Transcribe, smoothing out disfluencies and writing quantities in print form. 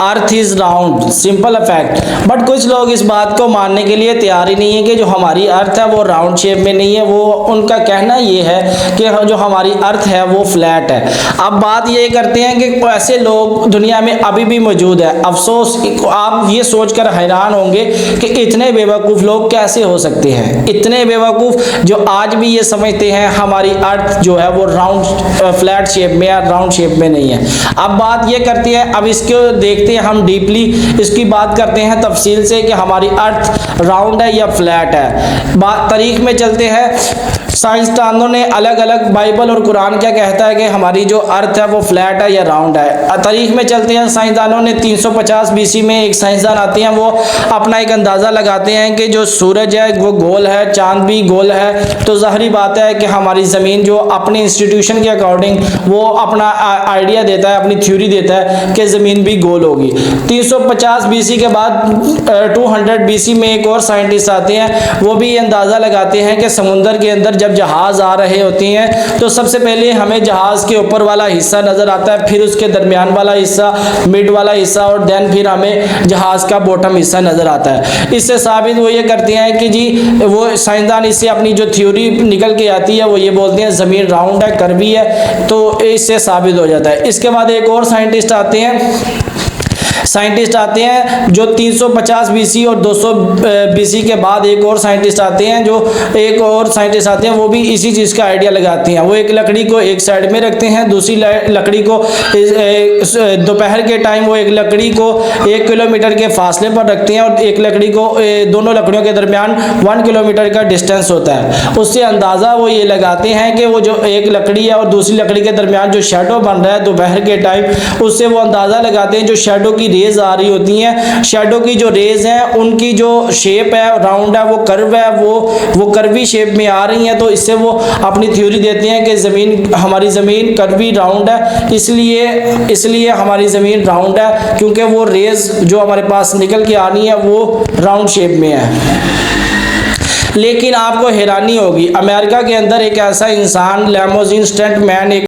Earth is round, simple fact. But कुछ लोग इस बात को मानने के लिए तैयार ही नहीं है कि जो हमारी अर्थ है वो राउंड शेप में नहीं है। वो उनका कहना ये है कि जो हमारी अर्थ है वो फ्लैट है। अब बात ये करते हैं कि ऐसे लोग दुनिया में अभी भी मौजूद है। अफसोस, आप ये सोचकर हैरान होंगे कि इतने बेवकूफ़ लोग कैसे हो सकते हैं, इतने बेवकूफ़ जो आज भी ये समझते हैं हमारी अर्थ जो है वो राउंड फ्लैट शेप में या राउंड शेप में नहीं है। अब बात ये करती है, अब इसको देखते हैं हम डीपली, इसकी बात करते हैं तफसील से कि हमारी अर्थ राउंड है या फ्लैट है। बात तारीख में चलते हैं। साइंसदानों ने अलग अलग, बाइबल और कुरान क्या कहता है कि हमारी जो अर्थ है वो फ्लैट है या राउंड है। तारीख में चलते हैं। साइंसदानों ने 350 बीसी में एक साइंसदान आते हैं, वो अपना एक अंदाज़ा लगाते हैं कि जो सूरज है वो गोल है, चांद भी गोल है। तो ज़ाहिरी बात है कि हमारी ज़मीन जो अपने इंस्टीट्यूशन के अकॉर्डिंग वो अपना आइडिया देता है, अपनी थ्योरी देता है कि ज़मीन भी गोल होगी। 350 बीसी के बाद 200 बीसी में एक और साइंटिस्ट आते हैं, वो भी अंदाज़ा लगाते हैं कि समुंदर के अंदर जब जहाज़ आ रहे होते हैं तो सबसे पहले हमें जहाज़ के ऊपर वाला हिस्सा नज़र आता है, फिर उसके दरमियान वाला हिस्सा, मिड वाला हिस्सा और देन फिर हमें जहाज़ का बॉटम हिस्सा नज़र आता है। इससे साबित वो ये करते हैं कि जी वो साइंसदान इससे अपनी जो थ्योरी निकल के आती है वो ये बोलते हैं ज़मीन राउंड है, कर्वी है, तो इससे साबित हो जाता है। इसके बाद एक और साइंटिस्ट आते हैं जो 350 बीसी और 200 बीसी के बाद एक और साइंटिस्ट आते हैं, वो भी इसी चीज़ का आइडिया लगाते हैं। वो एक लकड़ी को एक साइड में रखते हैं, दूसरी लकड़ी को दोपहर के टाइम वो एक लकड़ी को 1 किलोमीटर के फासले पर रखते हैं और एक लकड़ी को, दोनों लकड़ियों के दरमियान 1 किलोमीटर का डिस्टेंस होता है। उससे अंदाज़ा वो ये लगाते हैं कि वो जो एक लकड़ी है और दूसरी लकड़ी के दरमियान जो शेडो बन रहा है दोपहर के टाइम, उससे वो अंदाज़ा लगाते हैं जो शेडो की रेज आ रही होती हैं, शेडो की जो रेज हैं उनकी जो शेप है राउंड है, वो कर्व है, वो कर्वी शेप में आ रही हैं। तो इससे वो अपनी थ्योरी देते हैं कि हमारी ज़मीन कर्वी राउंड है, इसलिए हमारी ज़मीन राउंड है क्योंकि वो रेज जो हमारे पास निकल के आनी है वो राउंड शेप में है। लेकिन आपको हैरानी होगी, अमेरिका के अंदर एक ऐसा इंसान, लैमोजिन स्टंट मैन एक